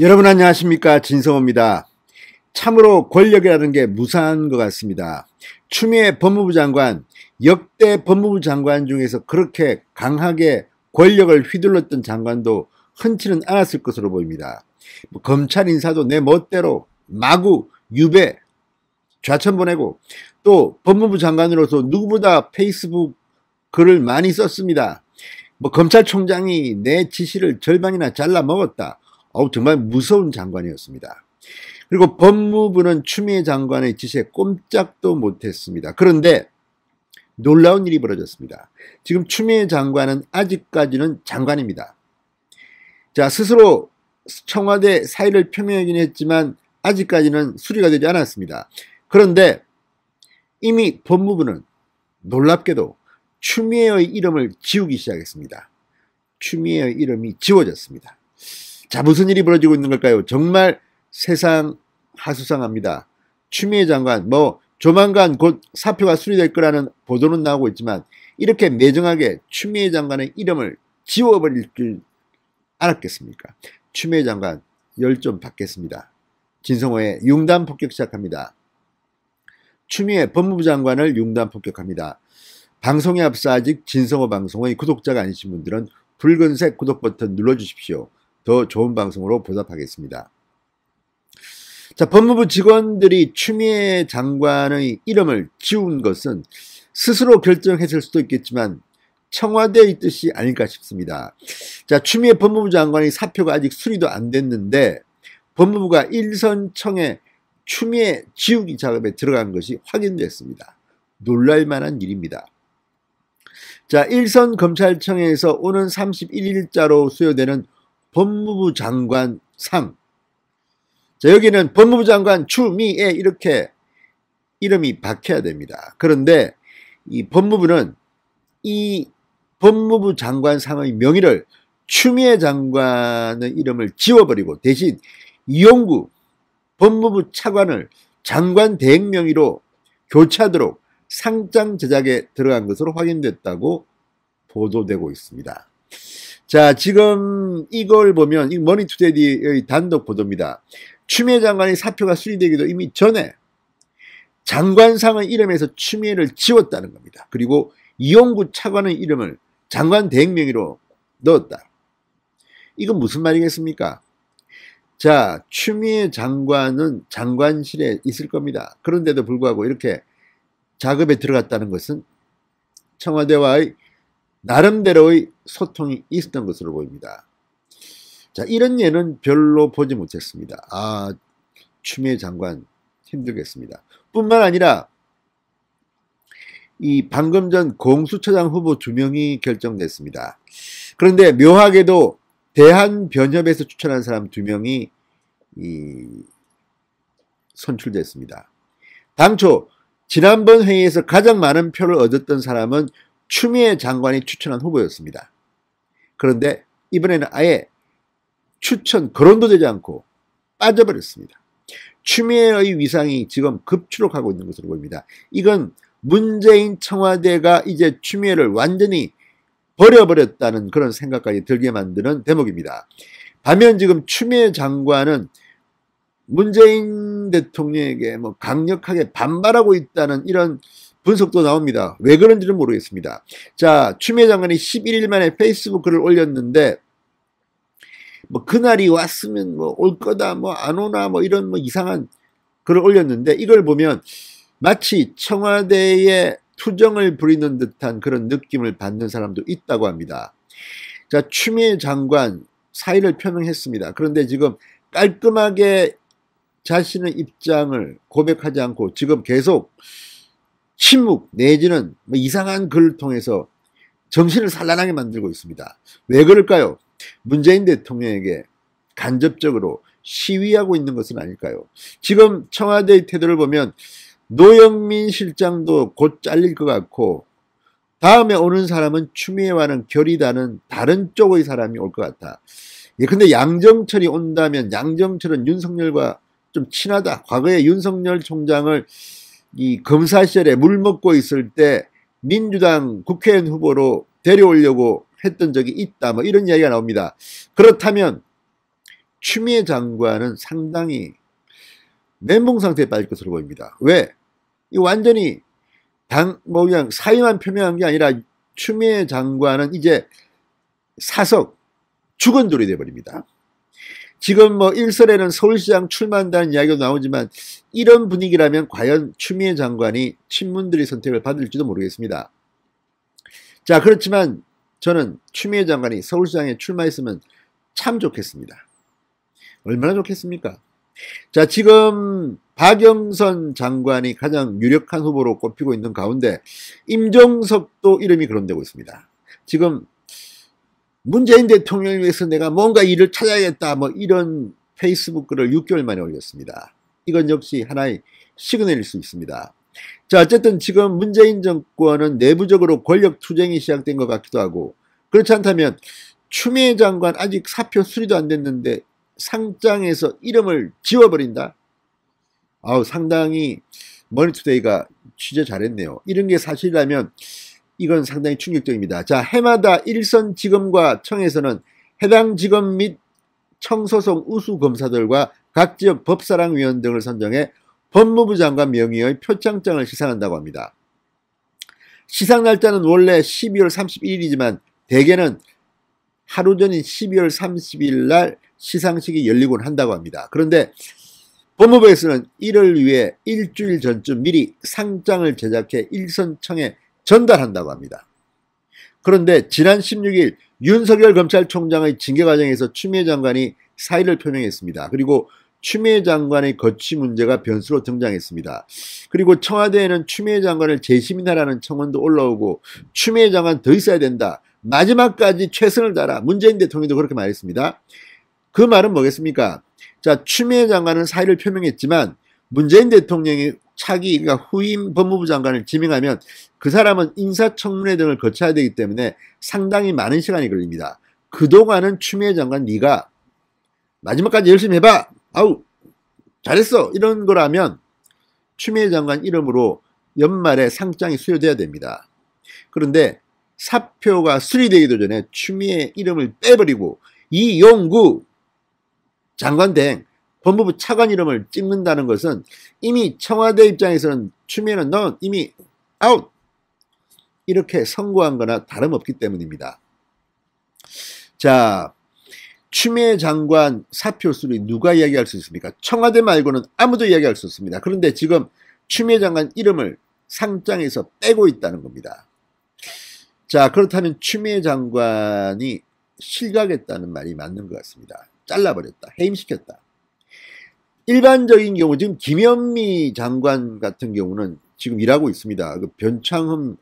여러분 안녕하십니까, 진성호입니다. 참으로 권력이라는 게 무사한 것 같습니다. 추미애 법무부 장관, 역대 법무부 장관 중에서 그렇게 강하게 권력을 휘둘렀던 장관도 흔치는 않았을 것으로 보입니다. 검찰 인사도 내 멋대로 마구 유배, 좌천 보내고, 또 법무부 장관으로서 누구보다 페이스북 글을 많이 썼습니다. 검찰총장이 내 지시를 절반이나 잘라 먹었다. 정말 무서운 장관이었습니다. 그리고 법무부는 추미애 장관의 지시에 꼼짝도 못했습니다. 그런데 놀라운 일이 벌어졌습니다. 지금 추미애 장관은 아직까지는 장관입니다. 자, 스스로 청와대 사의를 표명하긴 했지만 아직까지는 수리가 되지 않았습니다. 그런데 이미 법무부는 놀랍게도 추미애의 이름을 지우기 시작했습니다. 추미애의 이름이 지워졌습니다. 자, 무슨 일이 벌어지고 있는 걸까요? 정말 세상 하수상합니다. 추미애 장관, 조만간 곧 사표가 수리될 거라는 보도는 나오고 있지만 이렇게 매정하게 추미애 장관의 이름을 지워버릴 줄 알았겠습니까? 추미애 장관 열 좀 받겠습니다. 진성호의 융단 폭격 시작합니다. 추미애 법무부 장관을 융단 폭격합니다. 방송에 앞서 아직 진성호 방송의 구독자가 아니신 분들은 붉은색 구독 버튼 눌러주십시오. 더 좋은 방송으로 보답하겠습니다. 자, 법무부 직원들이 추미애 장관의 이름을 지운 것은 스스로 결정했을 수도 있겠지만 청와대의 뜻이 아닐까 싶습니다. 자, 추미애 법무부 장관의 사표가 아직 수리도 안 됐는데 법무부가 일선청에 추미애 지우기 작업에 들어간 것이 확인됐습니다. 놀랄만한 일입니다. 자, 일선검찰청에서 오는 31일자로 수여되는 법무부 장관 상. 자, 여기는 법무부 장관 추미애 이렇게 이름이 박혀야 됩니다. 그런데 이 법무부는 이 법무부 장관 상의 명의를 추미애 장관의 이름을 지워버리고 대신 이용구 법무부 차관을 장관 대행 명의로 교체하도록 상장 제작에 들어간 것으로 확인됐다고 보도되고 있습니다. 자, 지금 이걸 보면 이 머니투데이의 단독 보도입니다. 추미애 장관의 사표가 수리되기도 이미 전에 장관상의 이름에서 추미애를 지웠다는 겁니다. 그리고 이용구 차관의 이름을 장관 대행 명의로 넣었다. 이건 무슨 말이겠습니까? 자, 추미애 장관은 장관실에 있을 겁니다. 그런데도 불구하고 이렇게 작업에 들어갔다는 것은 청와대와의 나름대로의 소통이 있었던 것으로 보입니다. 자, 이런 예는 별로 보지 못했습니다. 추미애 장관 힘들겠습니다. 뿐만 아니라 이 방금 전 공수처장 후보 2명이 결정됐습니다. 그런데 묘하게도 대한변협에서 추천한 사람 2명이 선출됐습니다. 당초 지난번 회의에서 가장 많은 표를 얻었던 사람은 추미애 장관이 추천한 후보였습니다. 그런데 이번에는 아예 추천 거론도 되지 않고 빠져버렸습니다. 추미애의 위상이 지금 급추락하고 있는 것으로 보입니다. 이건 문재인 청와대가 이제 추미애를 완전히 버려버렸다는 그런 생각까지 들게 만드는 대목입니다. 반면 지금 추미애 장관은 문재인 대통령에게 강력하게 반발하고 있다는 이런 분석도 나옵니다. 왜 그런지는 모르겠습니다. 자, 추미애 장관이 11일 만에 페이스북 글을 올렸는데 그날이 왔으면 올 거다, 안 오나, 이런 이상한 글을 올렸는데 이걸 보면 마치 청와대에 투정을 부리는 듯한 그런 느낌을 받는 사람도 있다고 합니다. 자, 추미애 장관 사의를 표명했습니다. 그런데 지금 깔끔하게 자신의 입장을 고백하지 않고 지금 계속 침묵 내지는 이상한 글을 통해서 정신을 산란하게 만들고 있습니다. 왜 그럴까요? 문재인 대통령에게 간접적으로 시위하고 있는 것은 아닐까요? 지금 청와대의 태도를 보면 노영민 실장도 곧 잘릴 것 같고 다음에 오는 사람은 추미애와는 결이 다른 쪽의 사람이 올 것 같아. 근데 양정철이 온다면 양정철은 윤석열과 좀 친하다. 과거에 윤석열 총장을 이 검사 시절에 물 먹고 있을 때 민주당 국회의원 후보로 데려오려고 했던 적이 있다. 이런 이야기가 나옵니다. 그렇다면 추미애 장관은 상당히 멘붕 상태에 빠질 것으로 보입니다. 왜? 이 완전히 뭐 그냥 사의만 표명한 게 아니라 추미애 장관은 이제 사석 죽은 돌이 되어버립니다. 지금 뭐 일설에는 서울시장 출마한다는 이야기도 나오지만 이런 분위기라면 과연 추미애 장관이 친문들의 선택을 받을지도 모르겠습니다. 자, 그렇지만 저는 추미애 장관이 서울시장에 출마했으면 참 좋겠습니다. 얼마나 좋겠습니까? 자, 지금 박영선 장관이 가장 유력한 후보로 꼽히고 있는 가운데 임종석도 이름이 거론되고 있습니다. 지금 문재인 대통령을 위해서 내가 뭔가 일을 찾아야겠다 뭐 이런 페이스북 글을 6개월 만에 올렸습니다. 이건 역시 하나의 시그널일 수 있습니다. 자, 어쨌든 지금 문재인 정권은 내부적으로 권력 투쟁이 시작된 것 같기도 하고, 그렇지 않다면 추미애 장관 아직 사표 수리도 안 됐는데 상장에서 이름을 지워버린다? 상당히 머니투데이가 취재 잘했네요. 이런 게 사실이라면 이건 상당히 충격적입니다. 자, 해마다 일선 지검과 청에서는 해당 지검 및 청소송 우수 검사들과 각 지역 법사랑위원 등을 선정해 법무부 장관 명의의 표창장을 시상한다고 합니다. 시상 날짜는 원래 12월 31일이지만 대개는 하루 전인 12월 30일 날 시상식이 열리곤 한다고 합니다. 그런데 법무부에서는 이를 위해 일주일 전쯤 미리 상장을 제작해 일선청에 전달한다고 합니다. 그런데 지난 16일 윤석열 검찰총장의 징계 과정에서 추미애 장관이 사의를 표명했습니다. 그리고 추미애 장관의 거취 문제가 변수로 등장했습니다. 그리고 청와대에는 추미애 장관을 재심인하라는 청원도 올라오고 추미애 장관 더 있어야 된다. 마지막까지 최선을 다하라. 문재인 대통령도 그렇게 말했습니다. 그 말은 뭐겠습니까? 자, 추미애 장관은 사의를 표명했지만 문재인 대통령이 차기 그러니까 후임 법무부 장관을 지명하면 그 사람은 인사청문회 등을 거쳐야 되기 때문에 상당히 많은 시간이 걸립니다. 그동안은 추미애 장관 네가 마지막까지 열심히 해봐. 잘했어. 이런 거라면 추미애 장관 이름으로 연말에 상장이 수여돼야 됩니다. 그런데 사표가 수리되기도 전에 추미애 이름을 빼버리고 이용구 장관 대행 법무부 차관 이름을 찍는다는 것은 이미 청와대 입장에서는 추미애는 넌 이미 아웃 이렇게 선고한 거나 다름없기 때문입니다. 자, 추미애 장관 사표 수리 누가 이야기할 수 있습니까? 청와대 말고는 아무도 이야기할 수 없습니다. 그런데 지금 추미애 장관 이름을 상장에서 빼고 있다는 겁니다. 자, 그렇다면 추미애 장관이 실각했다는 말이 맞는 것 같습니다. 잘라버렸다. 해임시켰다. 일반적인 경우 지금 김현미 장관 같은 경우는 지금 일하고 있습니다. 그 변창흠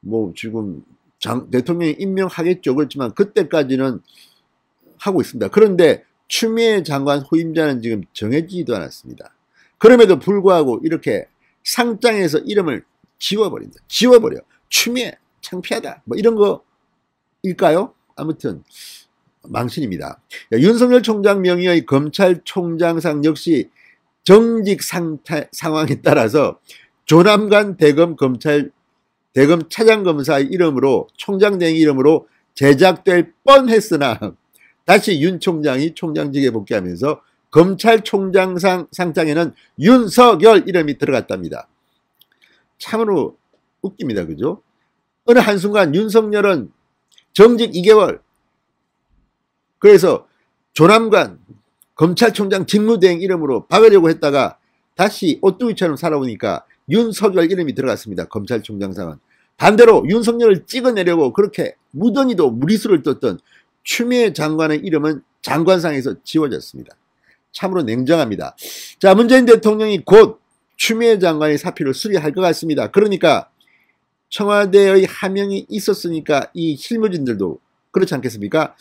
뭐 지금 대통령이 임명하겠죠. 그렇지만 그때까지는 하고 있습니다. 그런데 추미애 장관 후임자는 지금 정해지지도 않았습니다. 그럼에도 불구하고 이렇게 상장에서 이름을 지워버린다. 지워버려. 추미애 창피하다. 뭐 이런 거일까요? 아무튼 망신입니다. 윤석열 총장 명의의 검찰총장상 역시 정직 상황에 따라서 조남관 대검 차장검사의 이름으로 총장 대행 이름으로 제작될 뻔했으나 다시 윤 총장이 총장직에 복귀하면서 검찰총장상 상장에는 윤석열 이름이 들어갔답니다. 참으로 웃깁니다. 그죠? 어느 한순간 윤석열은 정직 2개월 그래서 조남관 검찰총장 직무대행 이름으로 박으려고 했다가 다시 오뚜기처럼 살아오니까 윤석열 이름이 들어갔습니다. 검찰총장상은. 반대로 윤석열을 찍어내려고 그렇게 무던히도 무리수를 떴던 추미애 장관의 이름은 장관상에서 지워졌습니다. 참으로 냉정합니다. 자, 문재인 대통령이 곧 추미애 장관의 사표를 수리할 것 같습니다. 그러니까 청와대의 하명이 있었으니까 이 실무진들도 그렇지 않겠습니까?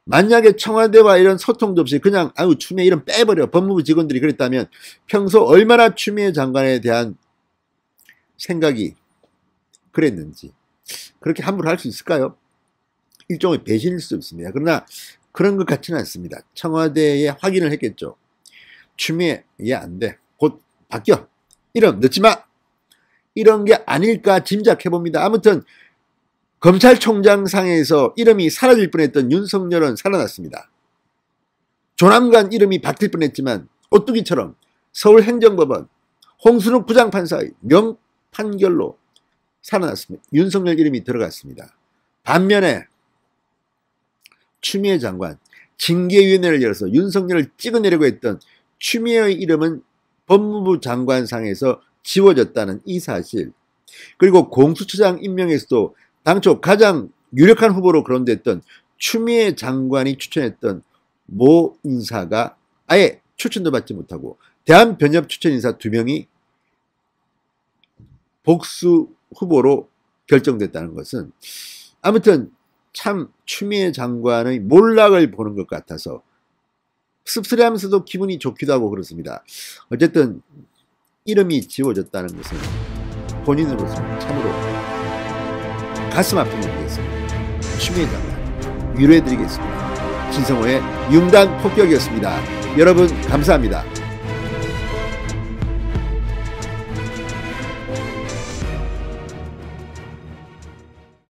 만약에 청와대와 이런 소통도 없이 그냥 추미애 이름 빼버려 법무부 직원들이 그랬다면 평소 얼마나 추미애 장관에 대한 생각이 그랬는지 그렇게 함부로 할 수 있을까요? 일종의 배신일 수 있습니다. 그러나 그런 것 같지는 않습니다. 청와대에 확인을 했겠죠. 추미애 얘 안 돼. 곧 바뀌어. 이름 넣지 마. 이런 게 아닐까 짐작해봅니다. 아무튼 검찰총장상에서 이름이 사라질 뻔했던 윤석열은 살아났습니다. 조남관 이름이 바뀔 뻔했지만 오뚜기처럼 서울행정법원 홍순욱 부장판사의 명판결로 살아났습니다. 윤석열 이름이 들어갔습니다. 반면에 추미애 장관 징계위원회를 열어서 윤석열을 찍어내려고 했던 추미애의 이름은 법무부 장관상에서 지워졌다는 이 사실, 그리고 공수처장 임명에서도 당초 가장 유력한 후보로 거론됐던 추미애 장관이 추천했던 모 인사가 아예 추천도 받지 못하고 대한변협 추천 인사 2명이 복수 후보로 결정됐다는 것은 아무튼 참 추미애 장관의 몰락을 보는 것 같아서 씁쓸해하면서도 기분이 좋기도 하고 그렇습니다. 어쨌든 이름이 지워졌다는 것은 본인으로서 참으로 가슴 아픈 일이겠습니다. 추미애 장관 위로해드리겠습니다. 진성호의 융단 폭격이었습니다. 여러분 감사합니다.